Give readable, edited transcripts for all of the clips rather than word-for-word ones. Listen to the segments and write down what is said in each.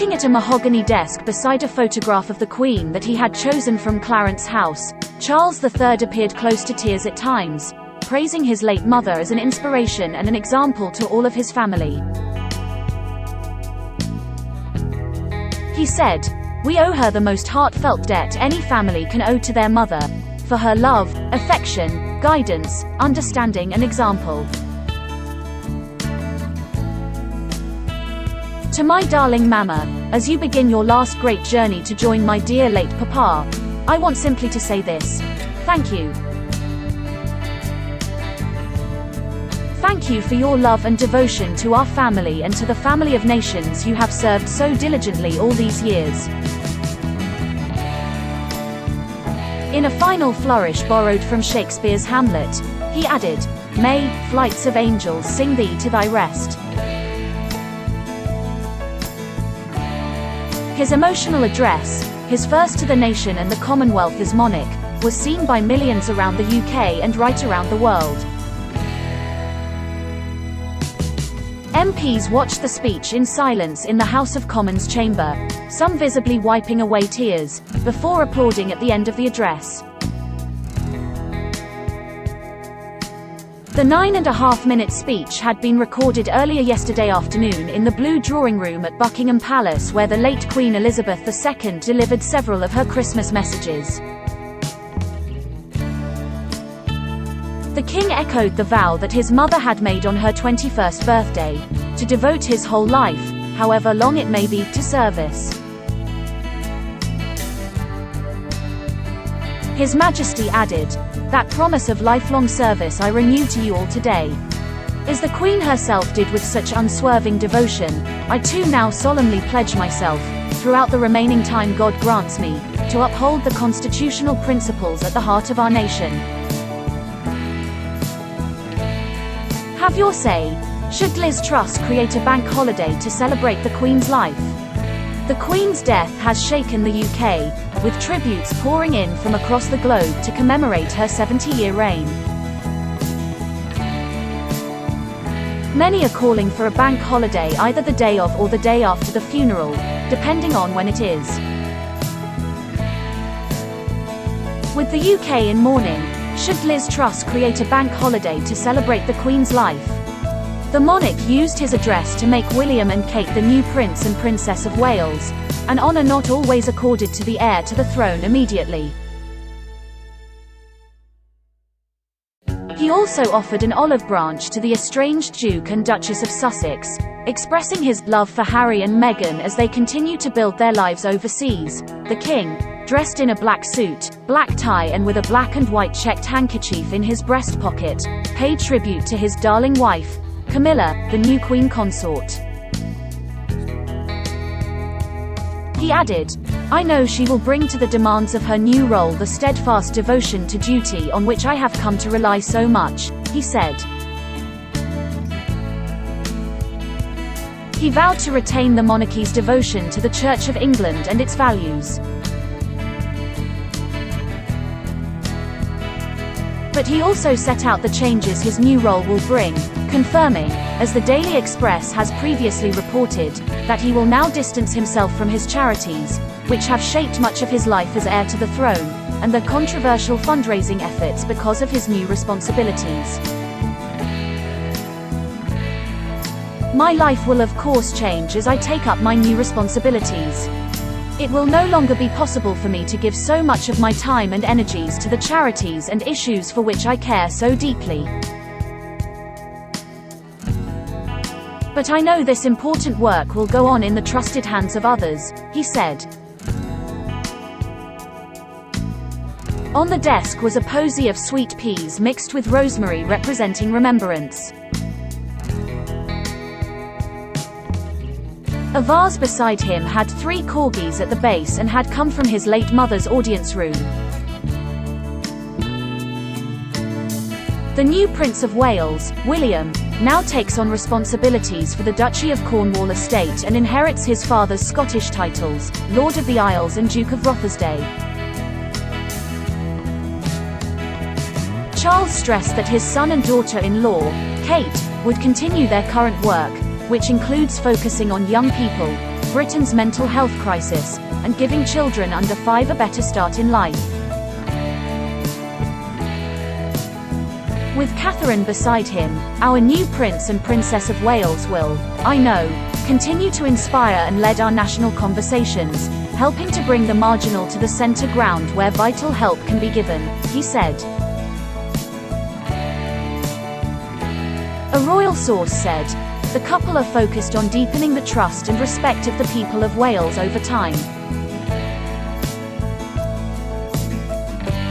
Sitting at a mahogany desk beside a photograph of the Queen that he had chosen from Clarence House, Charles III appeared close to tears at times, praising his late mother as an inspiration and an example to all of his family. He said, "We owe her the most heartfelt debt any family can owe to their mother, for her love, affection, guidance, understanding and example. To my darling Mama, as you begin your last great journey to join my dear late Papa, I want simply to say this: thank you. Thank you for your love and devotion to our family and to the family of nations you have served so diligently all these years." In a final flourish borrowed from Shakespeare's Hamlet, he added, "May flights of angels sing thee to thy rest." His emotional address, his first to the nation and the Commonwealth as monarch, was seen by millions around the UK and right around the world. MPs watched the speech in silence in the House of Commons chamber, some visibly wiping away tears, before applauding at the end of the address. The 9.5-minute speech had been recorded earlier yesterday afternoon in the Blue Drawing Room at Buckingham Palace, where the late Queen Elizabeth II delivered several of her Christmas messages. The King echoed the vow that his mother had made on her 21st birthday, to devote his whole life, however long it may be, to service. His Majesty added, "That promise of lifelong service I renew to you all today. As the Queen herself did with such unswerving devotion, I too now solemnly pledge myself, throughout the remaining time God grants me, to uphold the constitutional principles at the heart of our nation." Have your say. Should Liz Truss create a bank holiday to celebrate the Queen's life? The Queen's death has shaken the UK, with tributes pouring in from across the globe to commemorate her 70-year reign. Many are calling for a bank holiday either the day of or the day after the funeral, depending on when it is. With the UK in mourning, should Liz Truss create a bank holiday to celebrate the Queen's life? The monarch used his address to make William and Kate the new Prince and Princess of Wales, an honour not always accorded to the heir to the throne immediately. He also offered an olive branch to the estranged Duke and Duchess of Sussex, expressing his love for Harry and Meghan as they continue to build their lives overseas. The King, dressed in a black suit, black tie and with a black and white checked handkerchief in his breast pocket, paid tribute to his darling wife, Camilla, the new Queen Consort. He added, "I know she will bring to the demands of her new role the steadfast devotion to duty on which I have come to rely so much," he said. He vowed to retain the monarchy's devotion to the Church of England and its values. But he also set out the changes his new role will bring, confirming, as the Daily Express has previously reported, that he will now distance himself from his charities, which have shaped much of his life as heir to the throne, and the controversial fundraising efforts because of his new responsibilities. "My life will of course change as I take up my new responsibilities. It will no longer be possible for me to give so much of my time and energies to the charities and issues for which I care so deeply. But I know this important work will go on in the trusted hands of others," he said. On the desk was a posy of sweet peas mixed with rosemary representing remembrance. A vase beside him had 3 corgis at the base and had come from his late mother's audience room. The new Prince of Wales, William, now takes on responsibilities for the Duchy of Cornwall estate and inherits his father's Scottish titles, Lord of the Isles and Duke of Rotherhithe. Charles stressed that his son and daughter-in-law, Kate, would continue their current work, which includes focusing on young people, Britain's mental health crisis, and giving children under 5 a better start in life. With Catherine beside him, our new Prince and Princess of Wales will, I know, continue to inspire and lead our national conversations, helping to bring the marginal to the centre ground where vital help can be given, he said. A royal source said, the couple are focused on deepening the trust and respect of the people of Wales over time.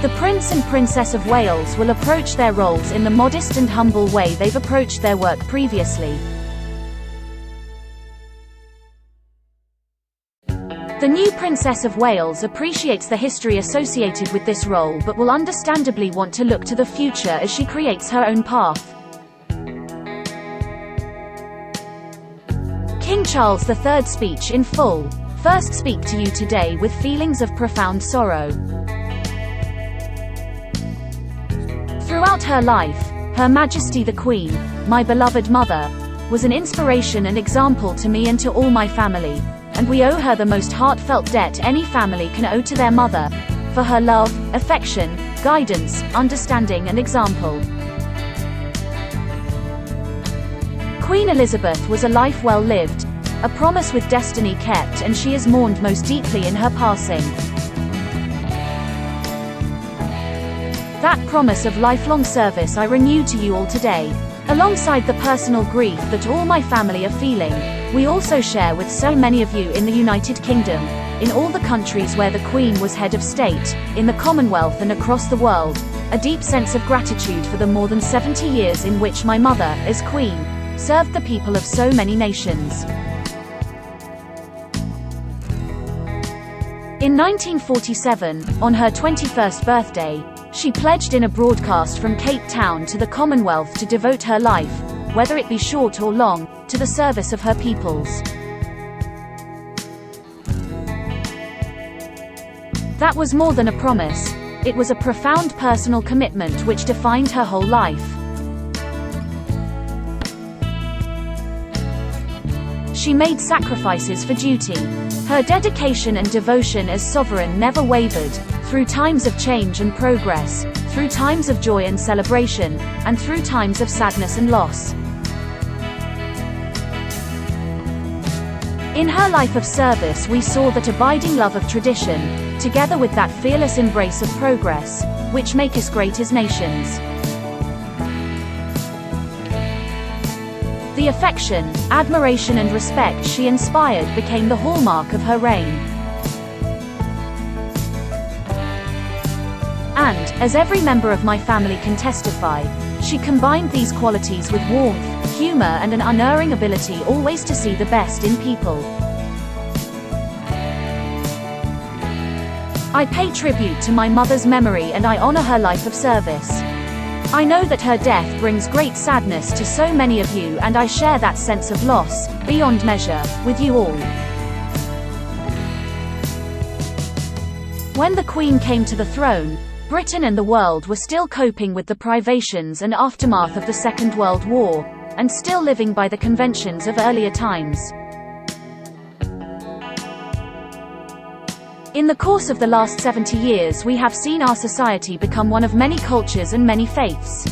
The Prince and Princess of Wales will approach their roles in the modest and humble way they've approached their work previously. The new Princess of Wales appreciates the history associated with this role but will understandably want to look to the future as she creates her own path. King Charles III's speech in full. First speak to you today with feelings of profound sorrow. Throughout her life, Her Majesty the Queen, my beloved mother, was an inspiration and example to me and to all my family, and we owe her the most heartfelt debt any family can owe to their mother, for her love, affection, guidance, understanding and example. Queen Elizabeth was a life well lived, a promise with destiny kept, and she is mourned most deeply in her passing. That promise of lifelong service I renew to you all today. Alongside the personal grief that all my family are feeling, we also share with so many of you in the United Kingdom, in all the countries where the Queen was head of state, in the Commonwealth and across the world, a deep sense of gratitude for the more than 70 years in which my mother, as Queen, served the people of so many nations. In 1947, on her 21st birthday, she pledged in a broadcast from Cape Town to the Commonwealth to devote her life, whether it be short or long, to the service of her peoples. That was more than a promise, it was a profound personal commitment which defined her whole life. She made sacrifices for duty. Her dedication and devotion as sovereign never wavered, through times of change and progress, through times of joy and celebration, and through times of sadness and loss. In her life of service we saw that abiding love of tradition, together with that fearless embrace of progress, which make us great as nations. The affection, admiration and respect she inspired became the hallmark of her reign. And, as every member of my family can testify, she combined these qualities with warmth, humor and an unerring ability always to see the best in people. I pay tribute to my mother's memory and I honor her life of service. I know that her death brings great sadness to so many of you, and I share that sense of loss, beyond measure, with you all. When the Queen came to the throne, Britain and the world were still coping with the privations and aftermath of the Second World War, and still living by the conventions of earlier times. In the course of the last 70 years we have seen our society become one of many cultures and many faiths.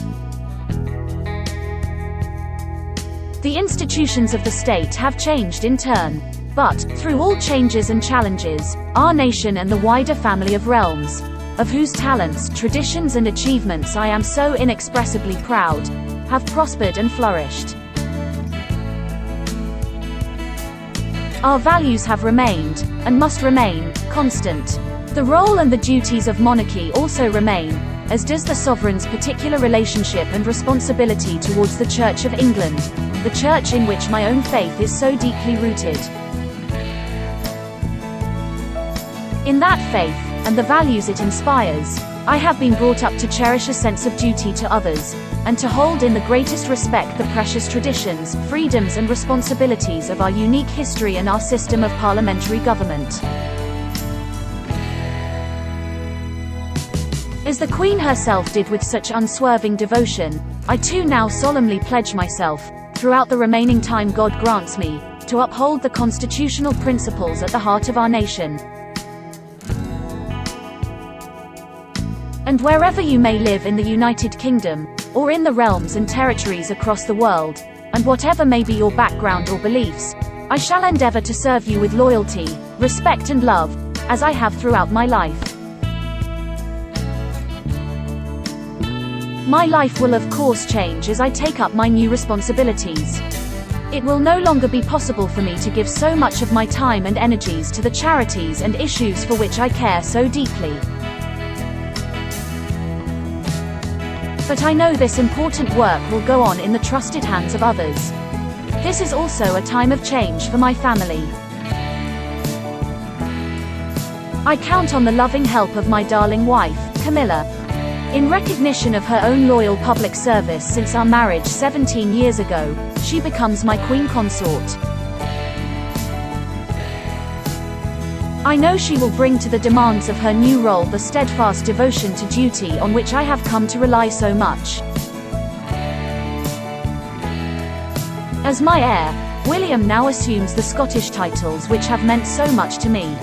The institutions of the state have changed in turn. But, through all changes and challenges, our nation and the wider family of realms, of whose talents, traditions and achievements I am so inexpressibly proud, have prospered and flourished. Our values have remained, and must remain, constant. The role and the duties of monarchy also remain, as does the sovereign's particular relationship and responsibility towards the Church of England, the church in which my own faith is so deeply rooted. In that faith, and the values it inspires, I have been brought up to cherish a sense of duty to others, and to hold in the greatest respect the precious traditions, freedoms and responsibilities of our unique history and our system of parliamentary government. As the Queen herself did with such unswerving devotion, I too now solemnly pledge myself, throughout the remaining time God grants me, strength to uphold the constitutional principles at the heart of our nation. And wherever you may live in the United Kingdom, or in the realms and territories across the world, and whatever may be your background or beliefs, I shall endeavor to serve you with loyalty, respect and love, as I have throughout my life. My life will of course change as I take up my new responsibilities. It will no longer be possible for me to give so much of my time and energies to the charities and issues for which I care so deeply. But I know this important work will go on in the trusted hands of others. This is also a time of change for my family. I count on the loving help of my darling wife, Camilla. In recognition of her own loyal public service since our marriage 17 years ago, she becomes my queen consort. I know she will bring to the demands of her new role the steadfast devotion to duty on which I have come to rely so much. As my heir, William now assumes the Scottish titles which have meant so much to me.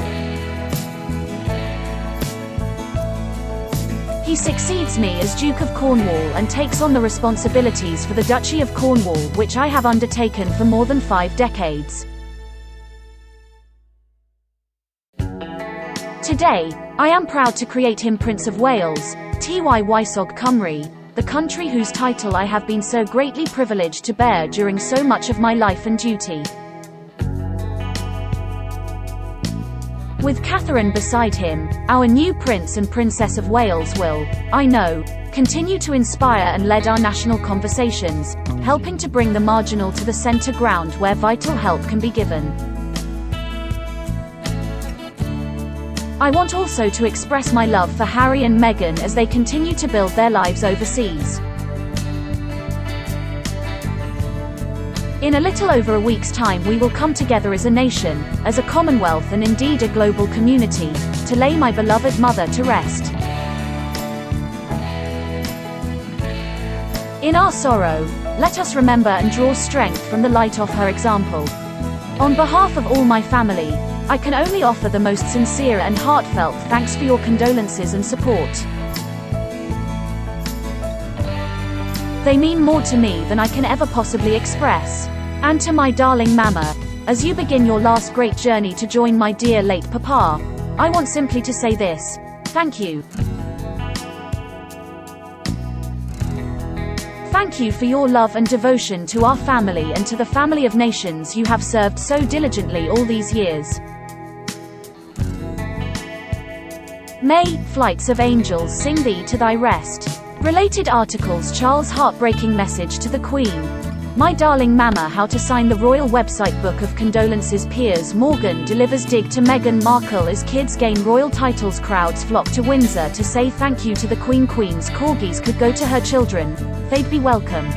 He succeeds me as Duke of Cornwall and takes on the responsibilities for the Duchy of Cornwall which I have undertaken for more than 5 decades. Today, I am proud to create him Prince of Wales, Ty Wysog Cymru, the country whose title I have been so greatly privileged to bear during so much of my life and duty. With Catherine beside him, our new Prince and Princess of Wales will, I know, continue to inspire and lead our national conversations, helping to bring the marginal to the centre ground where vital help can be given. I want also to express my love for Harry and Meghan as they continue to build their lives overseas. In a little over a week's time we will come together as a nation, as a commonwealth and indeed a global community, to lay my beloved mother to rest. In our sorrow, let us remember and draw strength from the light of her example. On behalf of all my family, I can only offer the most sincere and heartfelt thanks for your condolences and support. They mean more to me than I can ever possibly express. And to my darling Mama, as you begin your last great journey to join my dear late Papa, I want simply to say this: thank you. Thank you for your love and devotion to our family and to the family of nations you have served so diligently all these years. May flights of angels sing thee to thy rest. Related articles: Charles' heartbreaking message to the Queen. My darling Mama, how to sign the royal website book of condolences. Piers Morgan delivers dig to Meghan Markle as kids gain royal titles. Crowds flock to Windsor to say thank you to the Queen. Queen's corgis could go to her children, they'd be welcome.